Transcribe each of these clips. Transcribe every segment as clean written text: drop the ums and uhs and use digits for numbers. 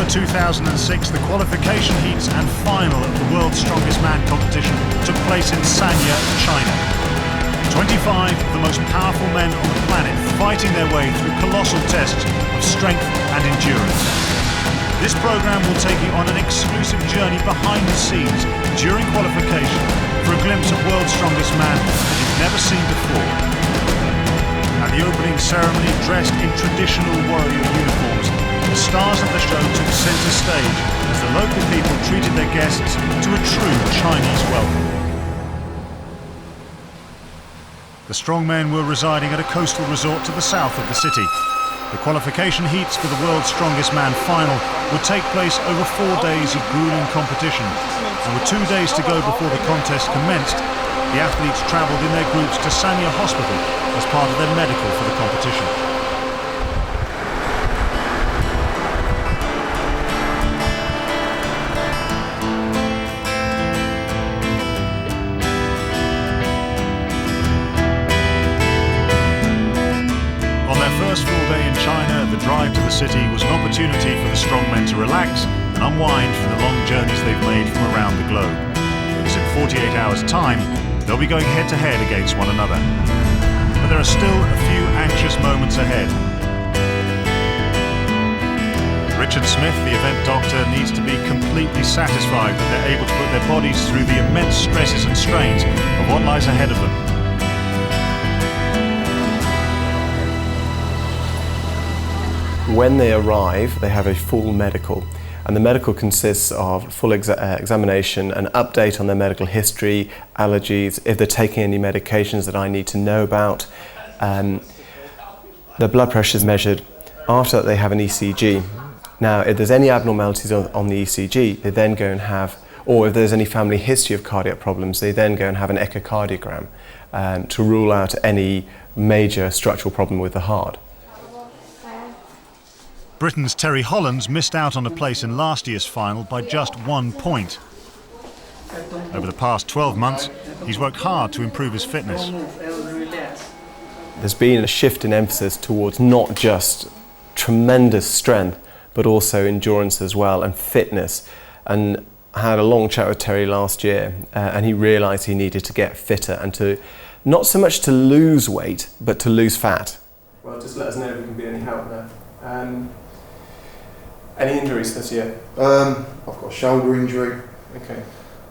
2006, the qualification heats and final of the World's Strongest Man competition took place in Sanya, China. 25 of the most powerful men on the planet fighting their way through colossal tests of strength and endurance. This program will take you on an exclusive journey behind the scenes during qualification for a glimpse of World's Strongest Man that you've never seen before. At the opening ceremony, dressed in traditional warrior uniforms, the stars of the show took centre stage as the local people treated their guests to a true Chinese welcome. The strongmen were residing at a coastal resort to the south of the city. The qualification heats for the World's Strongest Man final would take place over 4 days of grueling competition, and with 2 days to go before the contest commenced, the athletes travelled in their groups to Sanya Hospital as part of their medical for the competition. Drive to the city was an opportunity for the strongmen to relax and unwind from the long journeys they've made from around the globe. Because in 48 hours' time, they'll be going head-to-head against one another. But there are still a few anxious moments ahead. Richard Smith, the event doctor, needs to be completely satisfied that they're able to put their bodies through the immense stresses and strains of what lies ahead of them. When they arrive, they have a full medical, and the medical consists of full examination, an update on their medical history, allergies, if they're taking any medications that I need to know about. Their blood pressure is measured. After that, they have an ECG. Now, if there's any abnormalities on the ECG, they then go and have, or if there's any family history of cardiac problems, they then go and have an echocardiogram to rule out any major structural problem with the heart. Britain's Terry Hollands missed out on a place in last year's final by just 1 point. Over the past 12 months, he's worked hard to improve his fitness. There's been a shift in emphasis towards not just tremendous strength, but also endurance as well, and fitness. And I had a long chat with Terry last year, and he realised he needed to get fitter and to, not so much to lose weight, but to lose fat. Well, just let us know if we can be any help there. Any injuries this year? I've got a shoulder injury, Okay.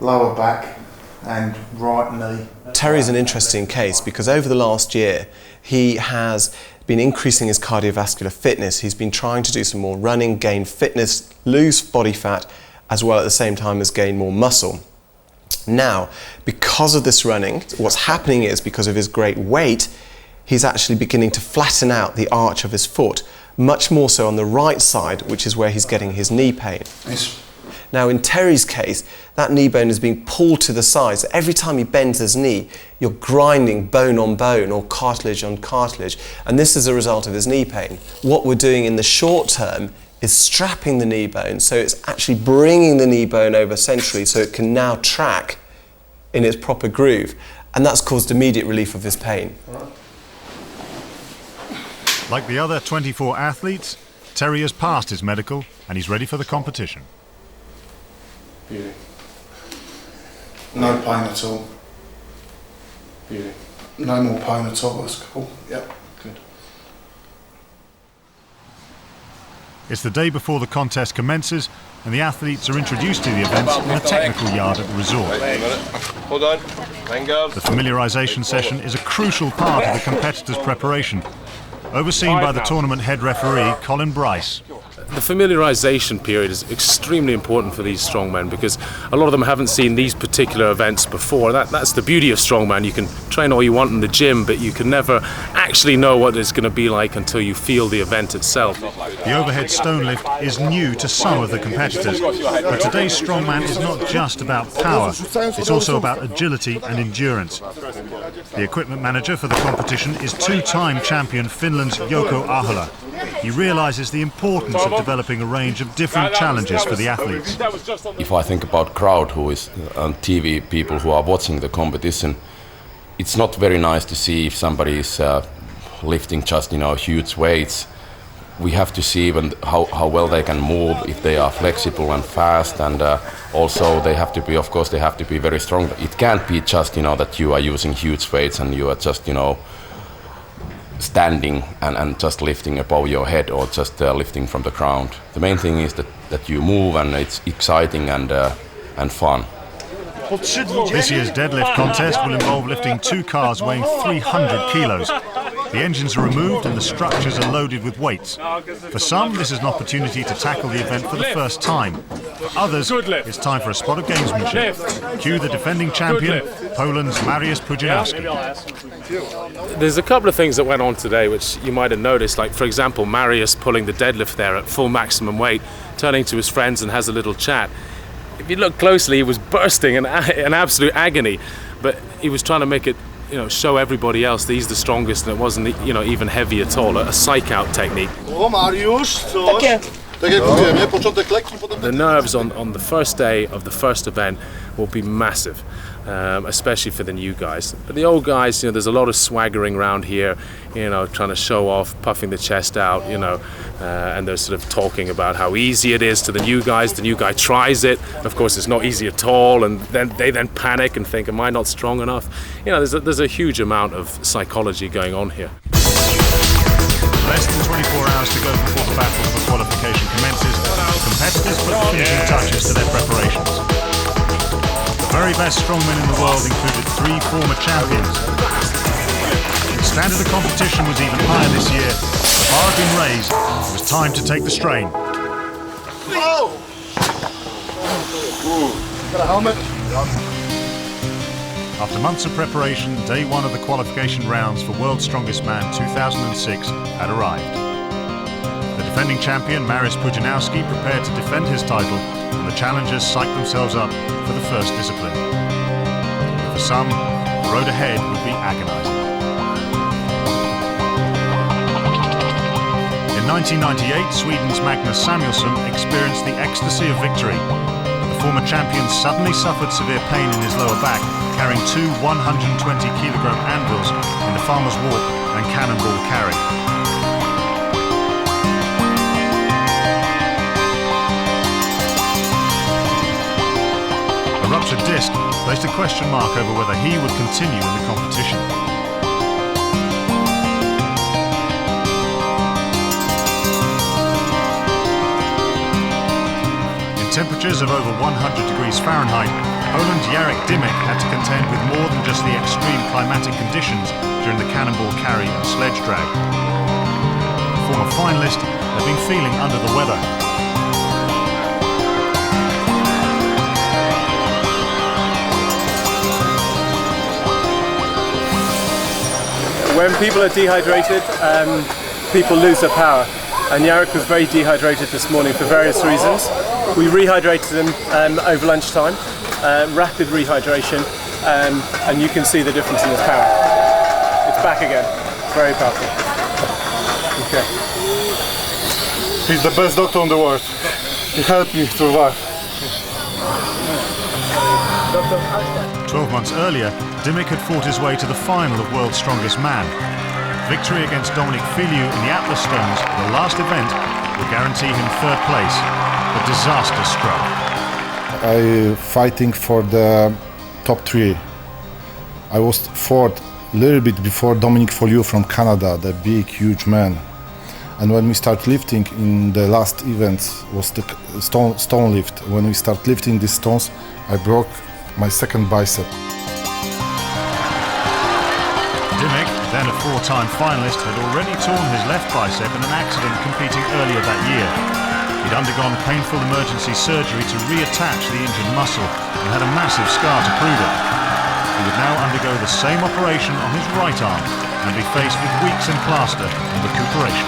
lower back and right knee. Terry's an interesting case because over the last year he has been increasing his cardiovascular fitness. He's been trying to do some more running, gain fitness, lose body fat, as well at the same time as gain more muscle. Now, because of this running, what's happening is because of his great weight, he's actually beginning to flatten out the arch of his foot, much more so on the right side, which is where he's getting his knee pain. Yes. Now in Terry's case, that knee bone is being pulled to the side, so every time he bends his knee, you're grinding bone on bone or cartilage on cartilage, and this is a result of his knee pain. What we're doing in the short term is strapping the knee bone, so it's actually bringing the knee bone over centrally so it can now track in its proper groove, and that's caused immediate relief of his pain. Like the other 24 athletes, Terry has passed his medical and he's ready for the competition. Beauty. No pain at all. Beauty. No more pain at all, that's cool. Yep, good. It's the day before the contest commences and the athletes are introduced to the events in a technical yard at the resort. Hold on. Fingal. The familiarization session is a crucial part of the competitors' preparation, overseen by the tournament head referee, Colin Bryce. The familiarization period is extremely important for these strongmen because a lot of them haven't seen these particular events before. That's the beauty of strongman. You can train all you want in the gym, but you can never actually know what it's going to be like until you feel the event itself. The overhead stone lift is new to some of the competitors, but today's strongman is not just about power, it's also about agility and endurance. The equipment manager for the competition is two-time champion Finland's Jouko Ahola. He realises the importance of developing a range of different challenges for the athletes. If I think about crowd who is on TV, people who are watching the competition, it's not very nice to see if somebody is lifting just huge weights. we have to see even how well they can move, if they are flexible and fast, and also they have to be, of course, they have to be very strong. It can't be just, that you are using huge weights and you are just, standing and just lifting above your head or just lifting from the ground. The main thing is that you move, and it's exciting and fun. This year's deadlift contest will involve lifting 2 cars weighing 300 kilos. The engines are removed and the structures are loaded with weights. For some, this is an opportunity to tackle the event for the first time. For others, it's time for a spot of gamesmanship. Cue the defending champion, Poland's Mariusz Pudzianowski. There's a couple of things that went on today which you might have noticed, like for example Mariusz pulling the deadlift there at full maximum weight, turning to his friends and has a little chat. If you look closely, he was bursting in absolute agony, but he was trying to make it, show everybody else that he's the strongest, and it wasn't, even heavy at all. A psych out technique. The nerves on the first day of the first event will be massive, especially for the new guys. But the old guys, there's a lot of swaggering around here, trying to show off, puffing the chest out, and they're sort of talking about how easy it is to the new guys. The new guy tries it. Of course, it's not easy at all, and then they panic and think, am I not strong enough? There's a huge amount of psychology going on here. Less than 24 hours to go before the battle for qualification commences. Competitors put the finishing touches to their preparations. The very best strongmen in the world included 3 former champions. The standard of competition was even higher this year. The bar had been raised. It was time to take the strain. Oh! Got a helmet? After months of preparation, day 1 of the qualification rounds for World's Strongest Man 2006 had arrived. The defending champion, Mariusz Pudzianowski, prepared to defend his title, and the challengers psyched themselves up for the first discipline. For some, the road ahead would be agonizing. In 1998, Sweden's Magnus Samuelsson experienced the ecstasy of victory. The former champion suddenly suffered severe pain in his lower back, carrying 2 120-kilogram anvils in the farmer's walk and cannonball carry. A ruptured disc placed a question mark over whether he would continue in the competition. Temperatures of over 100 degrees Fahrenheit, Poland's Jarek Dymek had to contend with more than just the extreme climatic conditions during the cannonball carry and sledge drag. The former finalist had been feeling under the weather. When people are dehydrated, people lose their power. And Jarek was very dehydrated this morning for various reasons. We rehydrated him over lunchtime, rapid rehydration, and you can see the difference in his power. It's back again, very powerful. Okay. He's the best doctor in the world. He helped me survive. 12 months earlier, Dymek had fought his way to the final of World's Strongest Man. Victory against Dominic Filiu in the Atlas Stones, the last event, will guarantee him 3rd place. A disaster struck. I fighting for the top 3. I was 4th, a little bit before Dominic Filiu from Canada, the big, huge man. And when we start lifting in the last events was the stone lift. When we start lifting these stones, I broke my 2nd bicep. Dymek, then a 4-time finalist, had already torn his left bicep in an accident competing earlier that year. He'd undergone painful emergency surgery to reattach the injured muscle and had a massive scar to prove it. He would now undergo the same operation on his right arm and be faced with weeks in plaster and recuperation.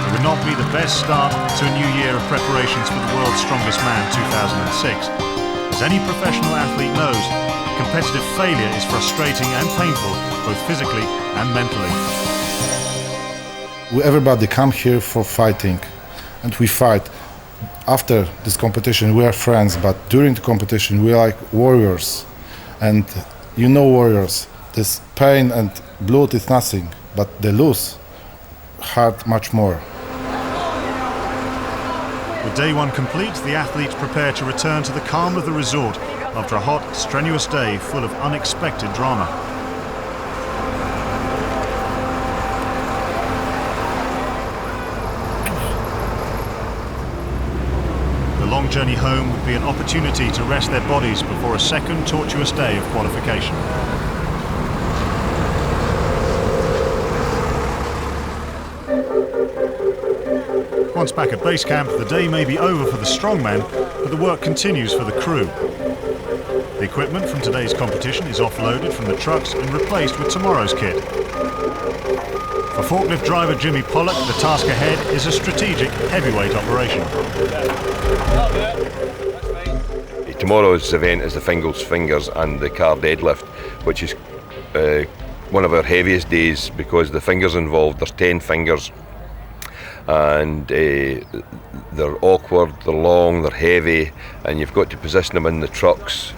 It would not be the best start to a new year of preparations for the World's Strongest Man 2006. As any professional athlete knows, competitive failure is frustrating and painful, both physically and mentally. Everybody come here for fighting, and we fight. After this competition, we are friends, but during the competition, we are like warriors. And warriors, this pain and blood is nothing. but they lose hard much more. With day one complete, the athletes prepare to return to the calm of the resort after a hot, strenuous day full of unexpected drama. The long journey home would be an opportunity to rest their bodies before a second tortuous day of qualification. Once back at base camp, the day may be over for the strongmen, but the work continues for the crew. The equipment from today's competition is offloaded from the trucks and replaced with tomorrow's kit. For forklift driver Jimmy Pollock, the task ahead is a strategic heavyweight operation. Tomorrow's event is the Fingal's fingers and the car deadlift, which is one of our heaviest days because the fingers involved, there's 10 fingers. And they're awkward, they're long, they're heavy, and you've got to position them in the trucks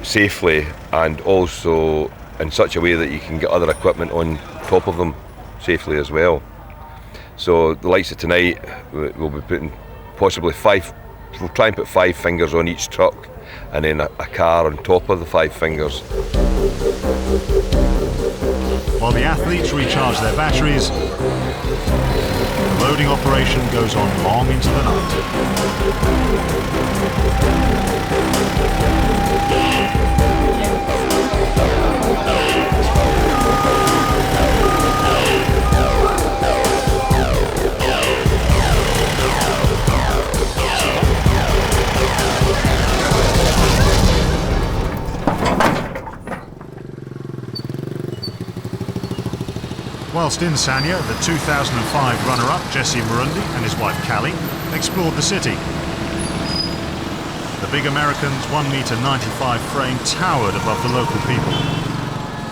safely and also in such a way that you can get other equipment on top of them safely as well. So the likes of tonight, we'll be putting possibly we'll try and put 5 fingers on each truck and then a car on top of the 5 fingers. While the athletes recharge their batteries, the loading operation goes on long into the night. Whilst in Sanya, the 2005 runner-up Jesse Murundi and his wife Callie explored the city. The big American's 1.95 m frame towered above the local people.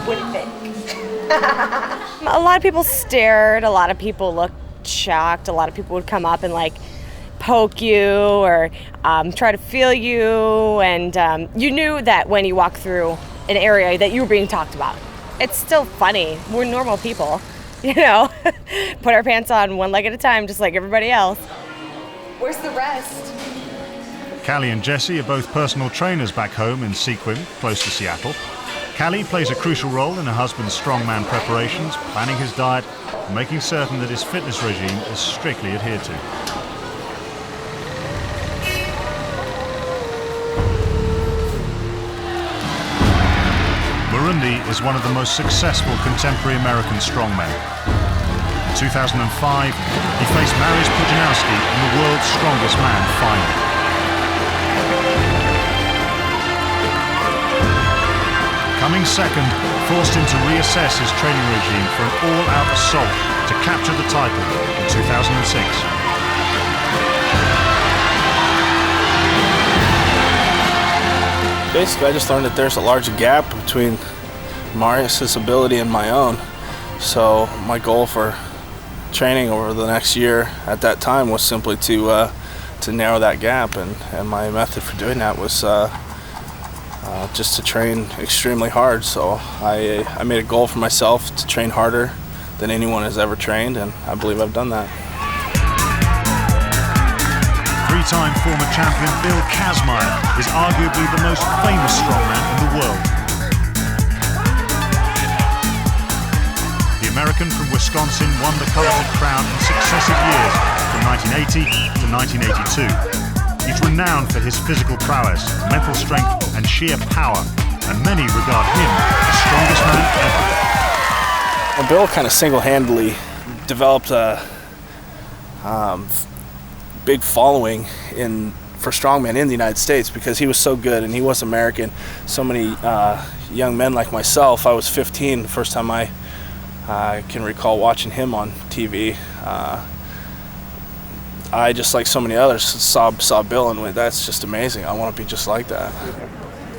What do you think? A lot of people stared, a lot of people looked shocked, a lot of people would come up and like poke you or try to feel you, and you knew that when you walk through an area that you were being talked about. It's still funny. We're normal people, you know. Put our pants on one leg at a time, just like everybody else. Where's the rest? Callie and Jesse are both personal trainers back home in Sequim, close to Seattle. Callie plays a crucial role in her husband's strongman preparations, planning his diet, and making certain that his fitness regime is strictly adhered to. Murundi is one of the most successful contemporary American strongmen. In 2005, he faced Mariusz Pudzianowski in the World's Strongest Man final. Coming second forced him to reassess his training regime for an all-out assault to capture the title in 2006. Basically, I just learned that there's a large gap between Mariusz's ability and my own. So my goal for training over the next year at that time was simply to narrow that gap, and my method for doing that was just to train extremely hard. So I made a goal for myself to train harder than anyone has ever trained, and I believe I've done that. Three-time former champion Bill Kazmaier is arguably the most famous strongman in the world. The American from Wisconsin won the coveted crown in successive years from 1980 to 1982. He's renowned for his physical prowess, mental strength and sheer power, and many regard him the strongest man ever. Well, Bill kind of single-handedly developed a big following for strongman in the United States because he was so good and he was American. So many young men like myself, I was 15 the first time I can recall watching him on TV. I, just like so many others, saw Bill and went, that's just amazing. I want to be just like that.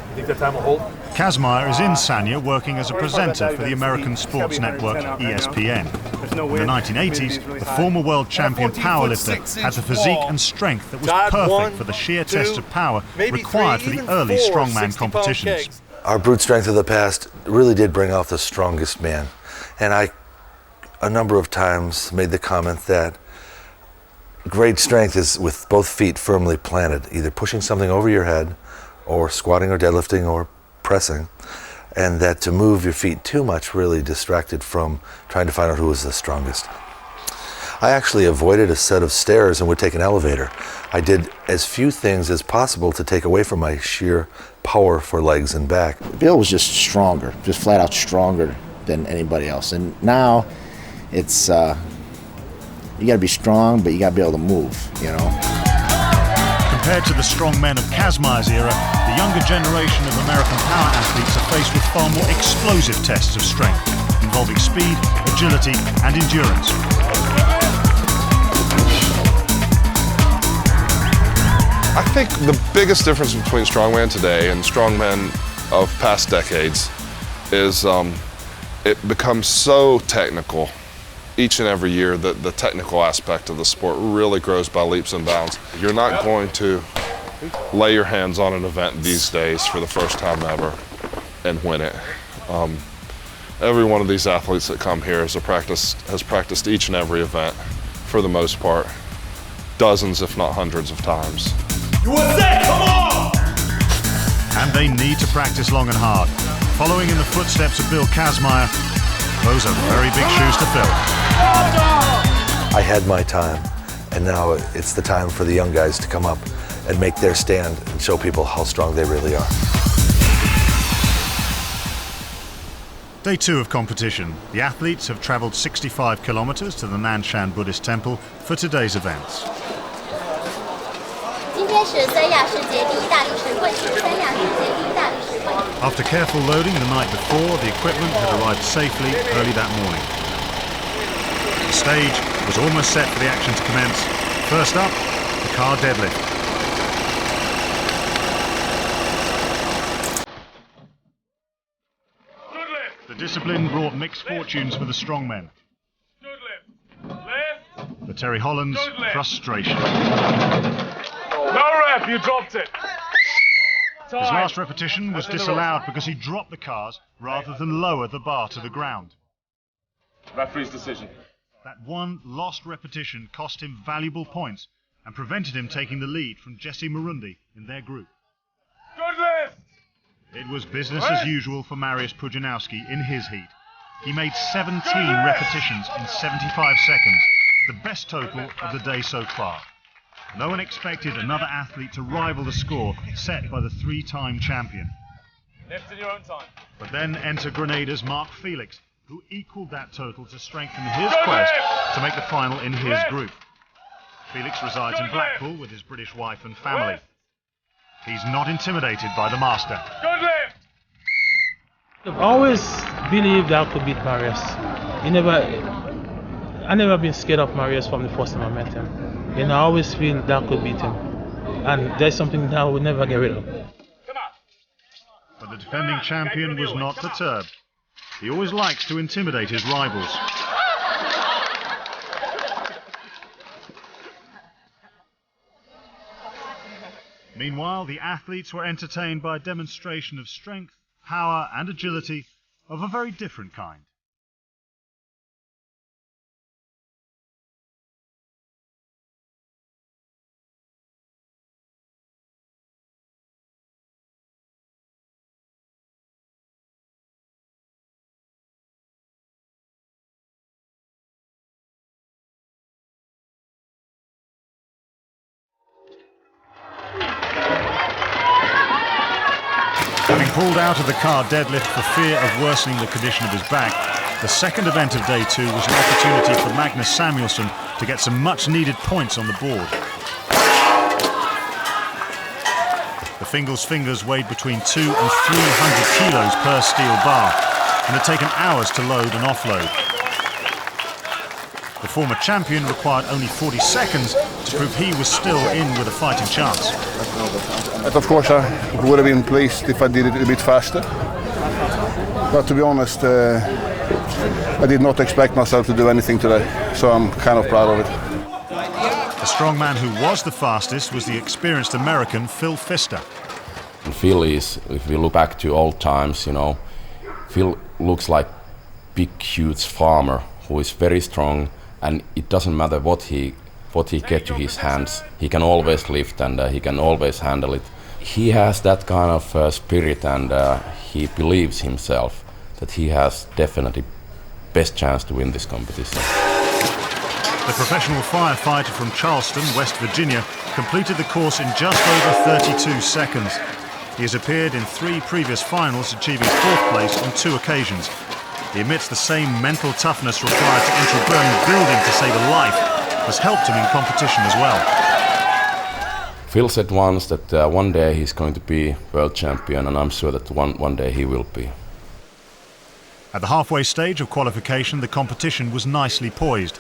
You think that time will hold? Kazmaier is in Sanya working as a presenter for the American sports network ESPN. In the 1980s, the former world champion powerlifter had the physique and strength that was perfect for the sheer test of power required for the early strongman competitions. Our brute strength of the past really did bring off the strongest man. And I a number of times made the comment that great strength is with both feet firmly planted, either pushing something over your head or squatting or deadlifting or pressing, and that to move your feet too much really distracted from trying to find out who was the strongest. I actually avoided a set of stairs and would take an elevator. I did as few things as possible to take away from my sheer power for legs and back. Bill was just stronger, just flat out stronger than anybody else. And now it's, you gotta be strong, but you gotta be able to move, you know. Compared to the strong men of Kazma's era, the younger generation of American power athletes are faced with far more explosive tests of strength, involving speed, agility, and endurance. I think the biggest difference between strongman today and strongmen of past decades is it becomes so technical each and every year that the technical aspect of the sport really grows by leaps and bounds. You're not going to lay your hands on an event these days for the first time ever and win it. Every one of these athletes that come here has practiced each and every event, for the most part, dozens if not hundreds of times. USA, come on! And they need to practice long and hard. Following in the footsteps of Bill Kazmaier, those are very big shoes to fill. I had my time, and now it's the time for the young guys to come up and make their stand and show people how strong they really are. Day 2 of competition. The athletes have travelled 65 kilometres to the Nanshan Buddhist temple for today's events. After careful loading the night before, the equipment had arrived safely early that morning. The stage was almost set for the action to commence. First up, the car deadlift. The discipline brought mixed fortunes for the strongmen. For Terry Holland's frustration. No rep, you dropped it. His last repetition was disallowed because he dropped the cars rather than lower the bar to the ground. Referee's decision. That one lost repetition cost him valuable points and prevented him taking the lead from Jesse Marundi in their group. Good lift! It was business as usual for Mariusz Pudzianowski in his heat. He made 17 repetitions in 75 seconds, the best total of the day so far. No one expected another athlete to rival the score set by the 3-time champion. Lift in your own time. But then enter Grenada's Mark Felix, who equalled that total to strengthen his quest to make the final in his group. Felix resides in Blackpool with his British wife and family. He's not intimidated by the master. Good lift! I've always believed that I could beat Mariusz. I never been scared of Mariusz from the first time I met him. You know, I always feel that I could beat him. And there's something that I would never get rid of. But the defending champion was not perturbed. He always likes to intimidate his rivals. Meanwhile, the athletes were entertained by a demonstration of strength, power and agility of a very different kind. Having pulled out of the car deadlift for fear of worsening the condition of his back, the second event of day 2 was an opportunity for Magnus Samuelsson to get some much-needed points on the board. The Fingal's fingers weighed between 200 and 300 kilos per steel bar and had taken hours to load and offload. The former champion required only 40 seconds to prove he was still in with a fighting chance. But of course, I would have been pleased if I did it a bit faster. But to be honest, I did not expect myself to do anything today, so I'm kind of proud of it. The strongman who was the fastest was the experienced American Phil Pfister. And Phil is, if we look back to old times, you know, Phil looks like big, huge farmer who is very strong, and it doesn't matter what he gets to his hands. He can always lift, and he can always handle it. He has that kind of spirit, and he believes himself that he has definitely best chance to win this competition. The professional firefighter from Charleston, West Virginia, completed the course in just over 32 seconds. He has appeared in 3 previous finals, achieving 4th place on 2 occasions. He admits the same mental toughness required to enter a burning building to save a life has helped him in competition as well. Phil said once that one day he's going to be world champion, and I'm sure that one day he will be. At the halfway stage of qualification, the competition was nicely poised.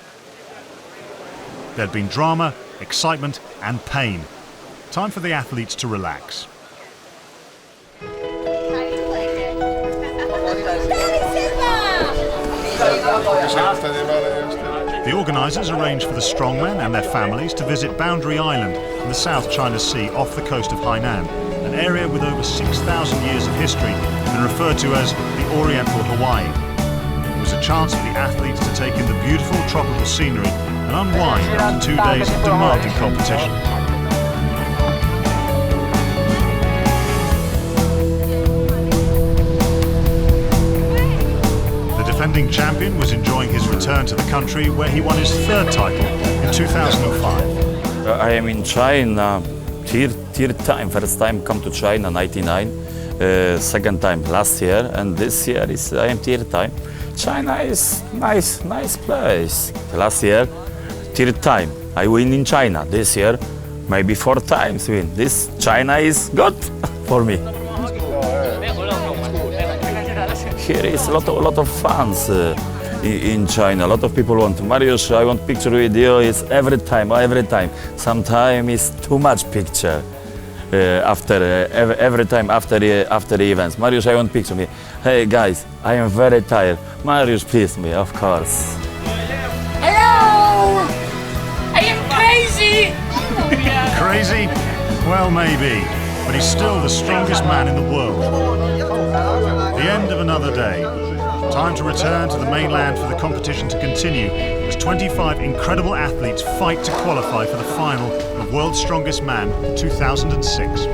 There'd been drama, excitement and pain. Time for the athletes to relax. The organisers arranged for the strongmen and their families to visit Boundary Island in the South China Sea off the coast of Hainan, an area with over 6,000 years of history and referred to as the Oriental Hawaii. It was a chance for the athletes to take in the beautiful tropical scenery and unwind after 2 days of demanding competition. The defending champion was enjoying his return to the country where he won his 3rd title in 2005. I am in China, third time. First time come to China, 99. Second time last year, and this year I am 3rd time. China is nice place. Last year, 3rd time I win in China. This year, maybe 4 times win. This China is good for me. Here is a lot of fans in China. A lot of people want Mariusz, I want picture with you. It's every time. Sometimes it's too much picture. Every time after the events. Mariusz, I want picture me. Hey guys, I am very tired. Mariusz, please me, of course. Hello! I am crazy! Crazy? Well, maybe, but he's still the strongest man in the world. The end of another day. Time to return to the mainland for the competition to continue as 25 incredible athletes fight to qualify for the final of World's Strongest Man 2006.